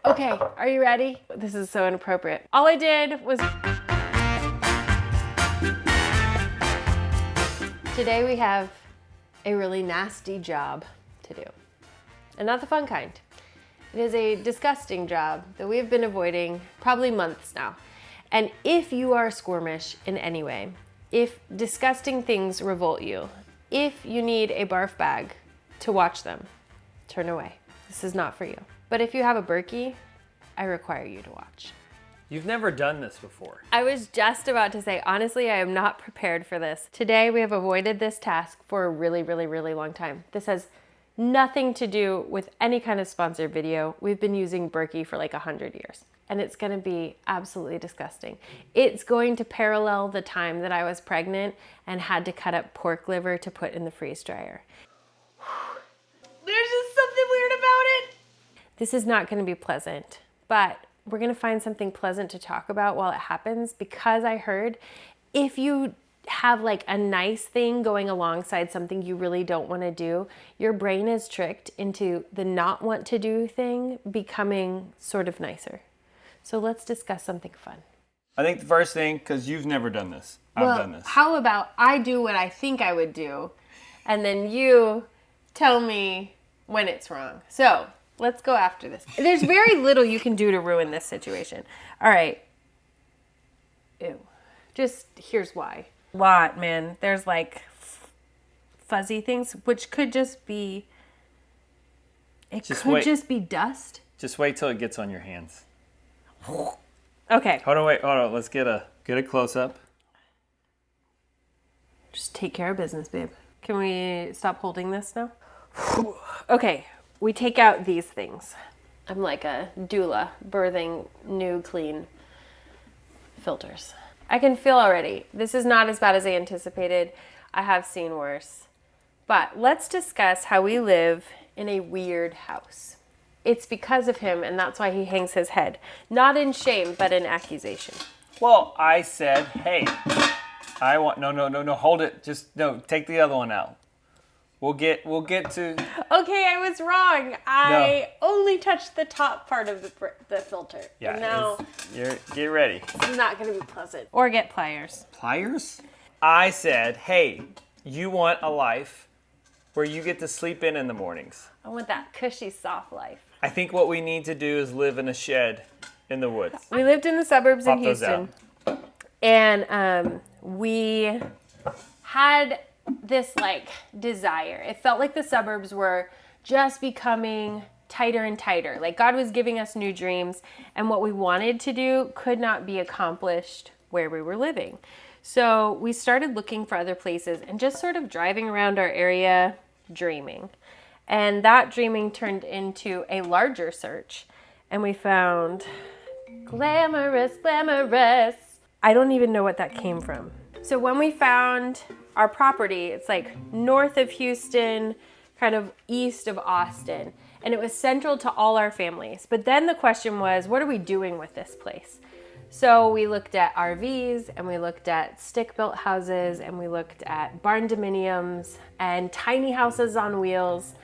Okay, are you ready? This is so inappropriate. All I did was... Today we have a really nasty job to do. And not the fun kind. It is a disgusting job that we have been avoiding probably months now. And if you are squirmish in any way, if disgusting things revolt you, if you need a barf bag to watch them, turn away. This is not for you. But if you have a Berkey, I require you to watch. You've never done this before. I was just about to say, honestly, I am not prepared for this. Today, we have avoided this task for a really, really, really long time. This has nothing to do with any kind of sponsored video. We've been using Berkey for like 100 years, and it's gonna be absolutely disgusting. It's going to parallel the time that I was pregnant and had to cut up pork liver to put in the freeze dryer. There's just something weird about it. This is not gonna be pleasant, but we're gonna find something pleasant to talk about while it happens, because I heard if you have like a nice thing going alongside something you really don't wanna do, your brain is tricked into the not want to do thing becoming sort of nicer. So let's discuss something fun. I think the first thing, because you've never done this, I've done this. How about I do what I think I would do, and then you tell me when it's wrong. So let's go after this. There's very little you can do to ruin this situation. All right. Ew. Just here's why. Lot, man. There's like fuzzy things, which could just be, just be dust. Just wait till it gets on your hands. Okay. Hold on. Let's get a close up. Just take care of business, babe. Can we stop holding this now? Okay. We take out these things. I'm like a doula birthing new clean filters. I can feel already, this is not as bad as I anticipated. I have seen worse. But let's discuss how we live in a weird house. It's because of him, and that's why he hangs his head. Not in shame, but in accusation. Well, I said, hey, I want, no, hold it. Take the other one out. We'll get to... Okay, I was wrong. I only touched the top part of the filter. Yeah, and now get ready. It's not going to be pleasant. Or get pliers. Pliers? I said, hey, you want a life where you get to sleep in the mornings. I want that cushy, soft life. I think what we need to do is live in a shed in the woods. We lived in the suburbs Pop in those Houston. out. And we had this like desire. It felt like the suburbs were just becoming tighter and tighter. Like God was giving us new dreams, and what we wanted to do could not be accomplished where we were living. So we started looking for other places and just sort of driving around our area dreaming. And that dreaming turned into a larger search, and we found glamorous. I don't even know what that came from. So when we found our property, it's like north of Houston, kind of east of Austin, and it was central to all our families. But then the question was, what are we doing with this place? So we looked at RVs, and we looked at stick-built houses, and we looked at barn dominiums and tiny houses on wheels.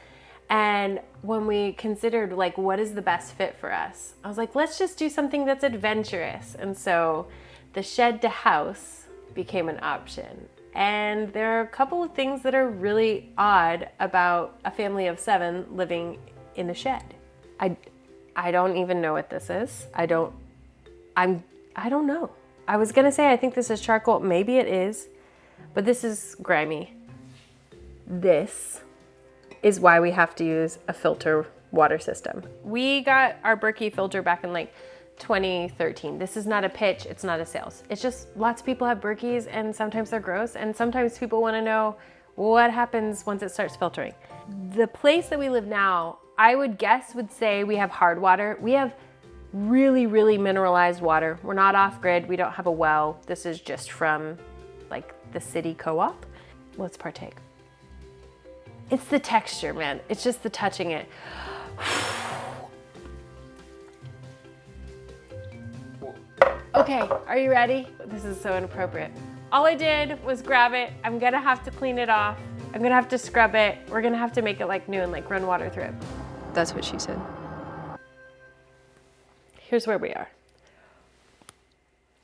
And when we considered like what is the best fit for us, I was like, let's just do something that's adventurous. And so the shed to house became an option. And there are a couple of things that are really odd about a family of 7 living in a shed. I don't even know what this is. I don't know. I was gonna say I think this is charcoal. Maybe it is, but this is grimy. This is why we have to use a filter water system. We got our Berkey filter back in like 2013. This is not a pitch, it's not a sales. It's just lots of people have Berkeys, and sometimes they're gross, and sometimes people wanna know what happens once it starts filtering. The place that we live now, I would guess would say we have hard water. We have really, really mineralized water. We're not off grid, we don't have a well. This is just from like the city co-op. Let's partake. It's the texture, man. It's just the touching it. Okay, are you ready? This is so inappropriate. All I did was grab it. I'm gonna have to clean it off. I'm gonna have to scrub it. We're gonna have to make it like new and like run water through it. That's what she said. here's where we are.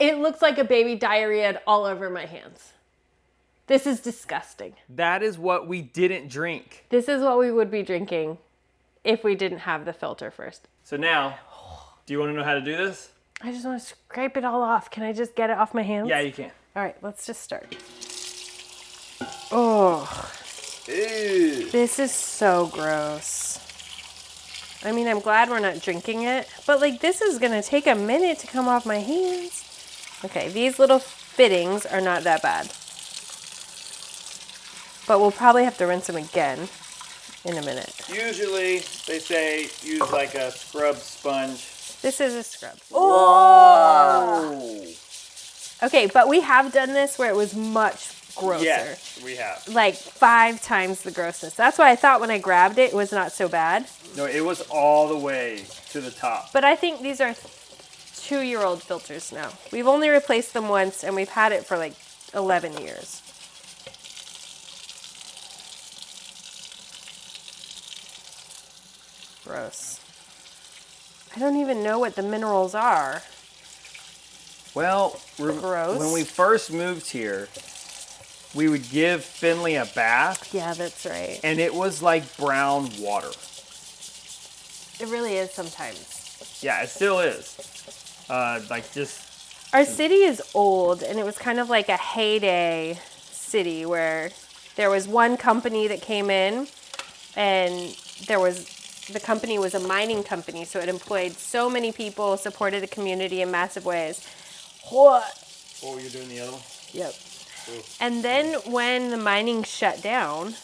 It looks like a baby diarrhea all over my hands. This is disgusting. That is what we didn't drink. This is what we would be drinking if we didn't have the filter first. So now, do you want to know how to do this? I just want to scrape it all off. Can I just get it off my hands? Yeah, you can. All right, let's just start. Oh, Ew. this is so gross. I mean, I'm glad we're not drinking it, but like this is gonna take a minute to come off my hands. Okay, these little fittings are not that bad. But we'll probably have to rinse them again in a minute. Usually, they say use like a scrub sponge. This is a scrub. Whoa! Okay, but we have done this where it was much grosser. Yes, we have. Like 5 times the grossness. That's why I thought when I grabbed it, it was not so bad. No, it was all the way to the top. But I think these are 2-year-old filters now. We've only replaced them once, and we've had it for like 11 years. Gross. I don't even know what the minerals are. Well, Gross. when we first moved here, we would give Finley a bath, Yeah, that's right. and it was like brown water. It really is sometimes. Yeah, it still is. Like just... Our city is old, and it was kind of like a heyday city where there was one company that came in, and the company was a mining company, so it employed so many people, supported the community in massive ways. What? Oh, you're doing the other one? Yep. Ooh. And then when the mining shut down,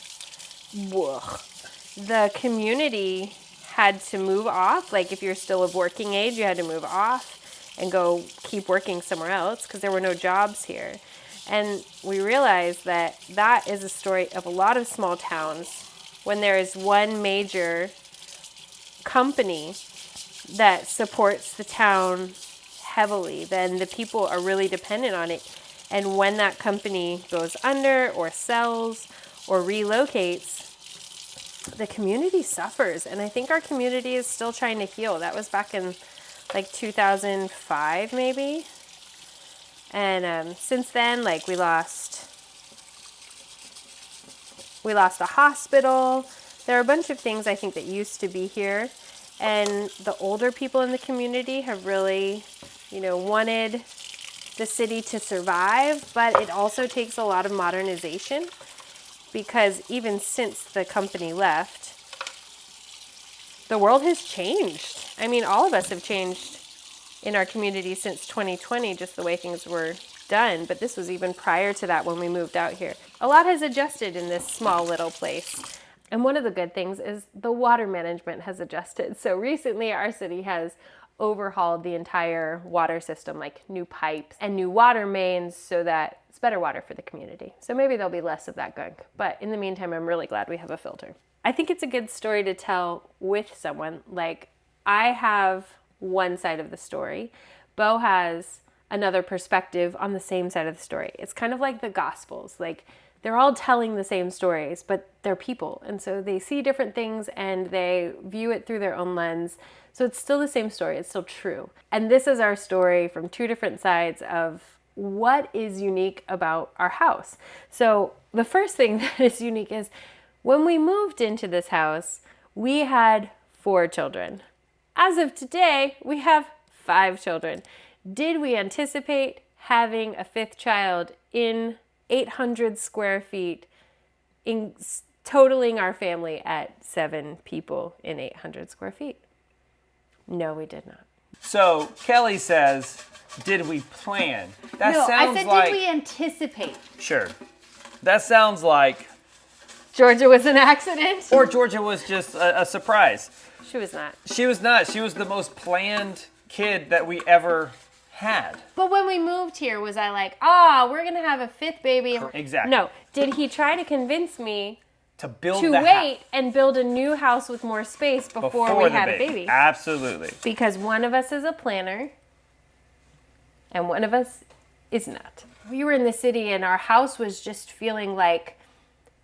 the community had to move off. Like if you're still of working age, you had to move off and go keep working somewhere else because there were no jobs here. And we realized that that is a story of a lot of small towns when there is one major company that supports the town heavily, then the people are really dependent on it. And when that company goes under or sells or relocates, the community suffers. And I think our community is still trying to heal. That was back in like 2005 maybe. And since then, like we lost a hospital. There are a bunch of things I think that used to be here. And the older people in the community have really, wanted the city to survive, but it also takes a lot of modernization because even since the company left, the world has changed. I mean, all of us have changed in our community since 2020, just the way things were done, but this was even prior to that when we moved out here. A lot has adjusted in this small little place. And one of the good things is the water management has adjusted. So recently our city has overhauled the entire water system, like new pipes and new water mains so that it's better water for the community. So maybe there'll be less of that gunk. But in the meantime, I'm really glad we have a filter. I think it's a good story to tell with someone. Like I have one side of the story. Bo has another perspective on the same side of the story. It's kind of like the Gospels. Like they're all telling the same stories, but they're people. And so they see different things and they view it through their own lens. So it's still the same story. It's still true. And this is our story from 2 different sides of what is unique about our house. So the first thing that is unique is when we moved into this house, we had 4 children. As of today, we have 5 children. Did we anticipate having a 5th child in 800 square feet, in totaling our family at 7 people in 800 square feet? No, we did not. So Kelly says, did we plan? That No, sounds I said, like... did we anticipate? Sure. That sounds like... Georgia was an accident? Or Georgia was just a surprise. She was not. She was not. She was the most planned kid that we ever had. But when we moved here, was I like, we're going to have a 5th baby? Exactly. No. Did he try to convince me To build to the wait and build a new house with more space before we the had a baby? Absolutely. Because one of us is a planner and one of us is not. We were in the city and our house was just feeling like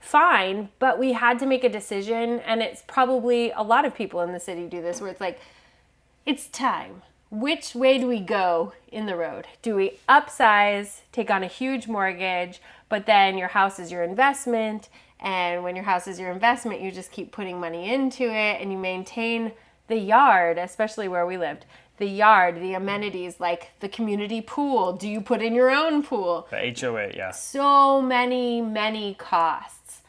fine, but we had to make a decision. And it's probably a lot of people in the city do this where it's like, it's time. which way do we go in the road? Do we upsize, take on a huge mortgage, but then your house is your investment, and when your house is your investment, you just keep putting money into it and you maintain the yard, especially where we lived. The yard, the amenities like the community pool. Do you put in your own pool? The HOA, yeah. So many costs.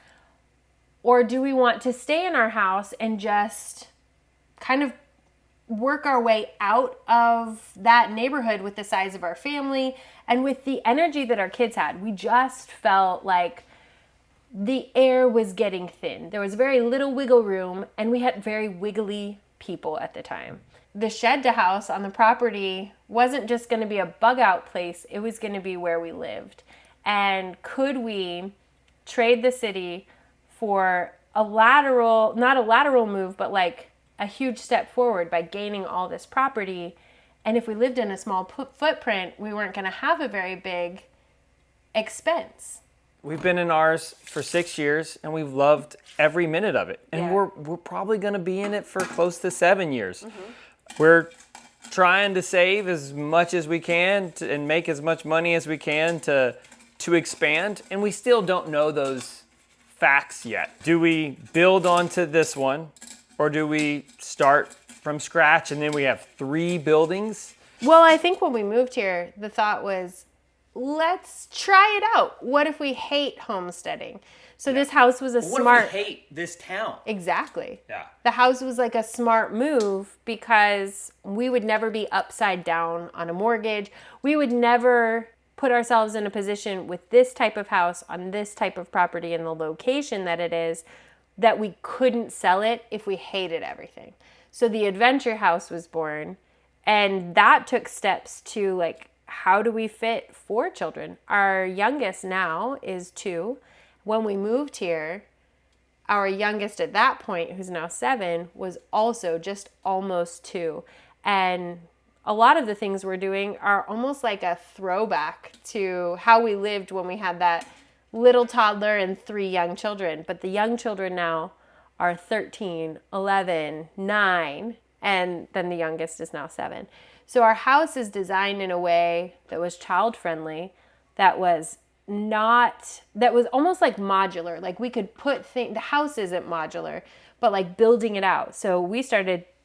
Or do we want to stay in our house and just kind of work our way out of that neighborhood with the size of our family and with the energy that our kids had? We just felt like the air was getting thin. There was very little wiggle room, and we had very wiggly people at the time. The shed to house on the property wasn't just going to be a bug out place. It was going to be where we lived. And could we trade the city for a lateral, not a lateral move, but like a huge step forward by gaining all this property? And if we lived in a small footprint, we weren't going to have a very big expense. We've been in ours for 6 years, and we've loved every minute of it. And Yeah. we're probably going to be in it for close to 7 years. We're trying to save as much as we can and make as much money as we can to expand, and we still don't know those facts yet. Do we build onto this one, or do we start from scratch and then we have 3 buildings? Well, I think when we moved here, the thought was, let's try it out. What if we hate homesteading? So this house was a smart... What if we hate this town? Exactly. Yeah. The house was like a smart move because we would never be upside down on a mortgage. We would never put ourselves in a position with this type of house on this type of property in the location that it is, that we couldn't sell it if we hated everything. So the adventure house was born, and that took steps to like, how do we fit 4 children? Our youngest now is 2. When we moved here, our youngest at that point, who's now 7, was also just almost 2. And a lot of the things we're doing are almost like a throwback to how we lived when we had that little toddler and 3 young children. But the young children now are 13, 11, 9, and then the youngest is now 7. So our house is designed in a way that was child-friendly, that was almost like modular. Like we could put things, the house isn't modular, but like building it out. So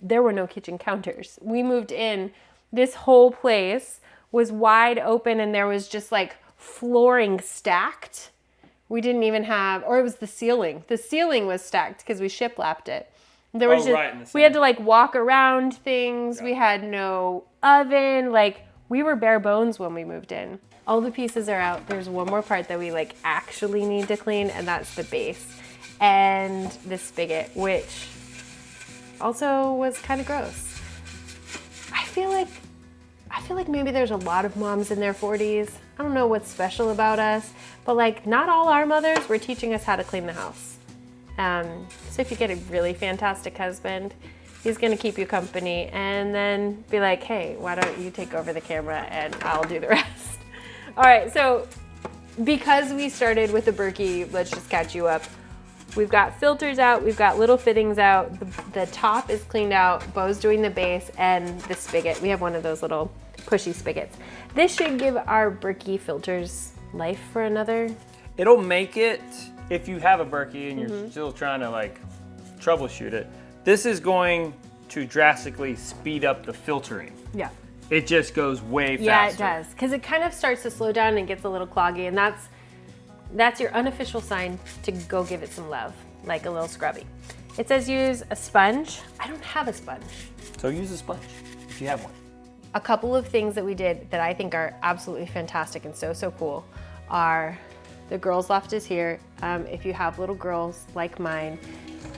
there were no kitchen counters. We moved in, this whole place was wide open and there was just like flooring stacked. We didn't even have, or it was the ceiling. The ceiling was stacked because we shiplapped it. There was we had to like walk around things. Yeah. We had no oven. Like we were bare bones when we moved in. All the pieces are out. There's one more part that we like actually need to clean, and that's the base and the spigot, which also was kind of gross. I feel like maybe there's a lot of moms in their 40s. I don't know what's special about us, but like not all our mothers were teaching us how to clean the house. So if you get a really fantastic husband, he's gonna keep you company and then be like, hey, why don't you take over the camera and I'll do the rest. All right, so because we started with the Berkey, let's just catch you up. We've got filters out, we've got little fittings out, the top is cleaned out, Bo's doing the base and the spigot. We have one of those little pushy spigots. This should give our Berkey filters life for another. It'll make it, if you have a Berkey and you're still trying to like troubleshoot it, this is going to drastically speed up the filtering. Yeah. It just goes way faster. Yeah, it does. Because it kind of starts to slow down and gets a little cloggy, and that's your unofficial sign to go give it some love, like a little scrubby. It says use a sponge. I don't have a sponge. So use a sponge if you have one. A couple of things that we did that I think are absolutely fantastic and so cool are the girls' loft is here. If you have little girls like mine,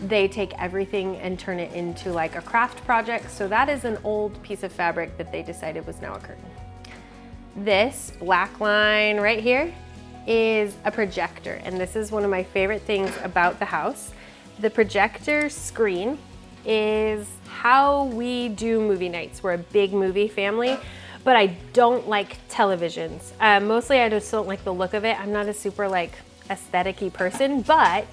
they take everything and turn it into like a craft project. So that is an old piece of fabric that they decided was now a curtain. This black line right here is a projector, and this is one of my favorite things about the house. The projector screen is how we do movie nights. We're a big movie family, but I don't like televisions. Mostly I just don't like the look of it. I'm not a super like aesthetic-y person, but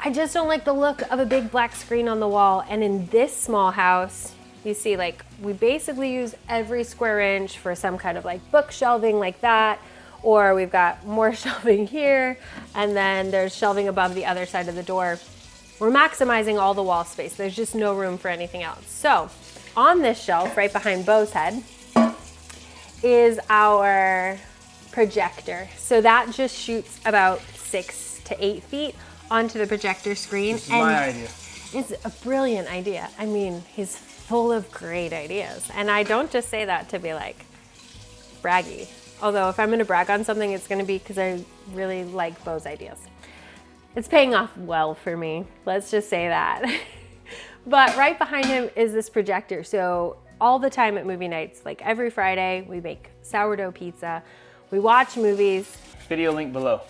I just don't like the look of a big black screen on the wall. And in this small house, You see, like, we basically use every square inch for some kind of like book shelving like that, or we've got more shelving here, and then there's shelving above the other side of the door. We're maximizing all the wall space. There's just no room for anything else. So on this shelf right behind Beau's head is our projector. So that just shoots about 6 to 8 feet onto the projector screen. This is my idea. It's a brilliant idea. I mean, he's full of great ideas. And I don't just say that to be like braggy. Although if I'm gonna brag on something, it's gonna be because I really like Beau's ideas. It's paying off well for me. Let's just say that. But right behind him is this projector. So all the time at movie nights, like every Friday, we make sourdough pizza, we watch movies. Video link below.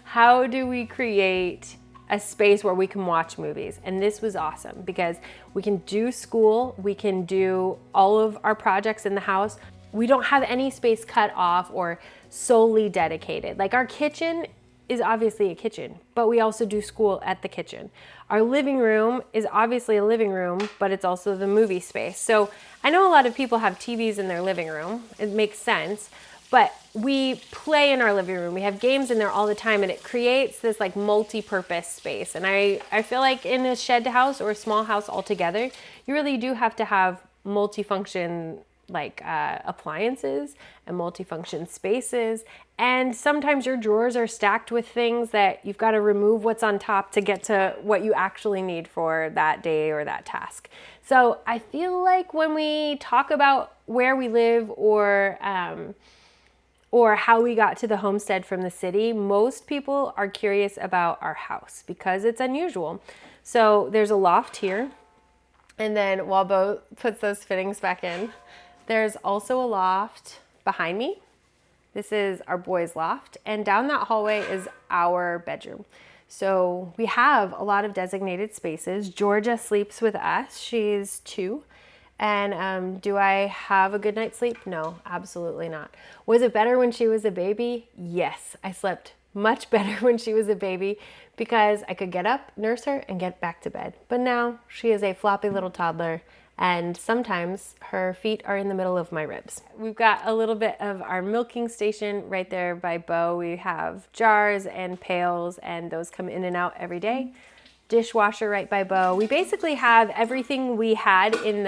How do we create a space where we can watch movies? And this was awesome because we can do school, we can do all of our projects in the house. We don't have any space cut off or solely dedicated. Like our kitchen is obviously a kitchen, but we also do school at the kitchen. Our living room is obviously a living room, but it's also the movie space. So I know a lot of people have TVs in their living room. It makes sense, but we play in our living room. We have games in there all the time, and it creates this like multi-purpose space. And I feel like in a shed house or a small house altogether, you really do have to have multifunction like appliances and multifunction spaces. And sometimes your drawers are stacked with things that you've got to remove what's on top to get to what you actually need for that day or that task. So I feel like when we talk about where we live or how we got to the homestead from the city, most people are curious about our house because it's unusual. So there's a loft here. And then while Beau puts those fittings back in, there's also a loft behind me. This is our boys' loft, and down that hallway is our bedroom. So we have a lot of designated spaces. Georgia sleeps with us. She's 2. And do I have a good night's sleep? No, absolutely not. Was it better when she was a baby? Yes, I slept much better when she was a baby because I could get up, nurse her, and get back to bed. But now she is a floppy little toddler, and sometimes her feet are in the middle of my ribs. We've got a little bit of our milking station right there by Beau. We have jars and pails, and those come in and out every day. Dishwasher right by Beau. We basically have everything we had in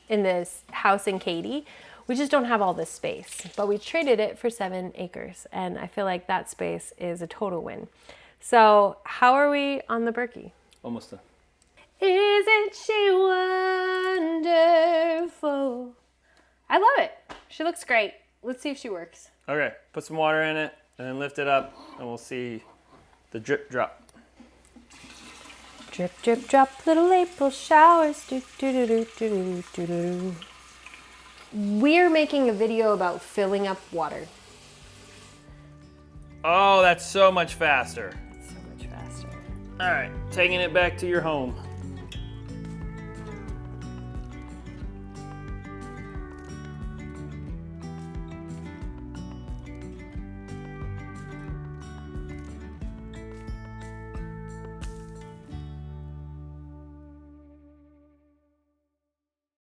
this house in Katy. We just don't have all this space, but we traded it for 7 acres, and I feel like that space is a total win. So how are we on the Berkey? Almost done. Isn't she wonderful? I love it. She looks great. Let's see if she works. Okay, put some water in it and then lift it up and we'll see the drip drop. Drip, drip, drop, little April showers. Do, do, do, do, do, do, do. We're making a video about filling up water. Oh, that's so much faster. So much faster. All right, taking it back to your home.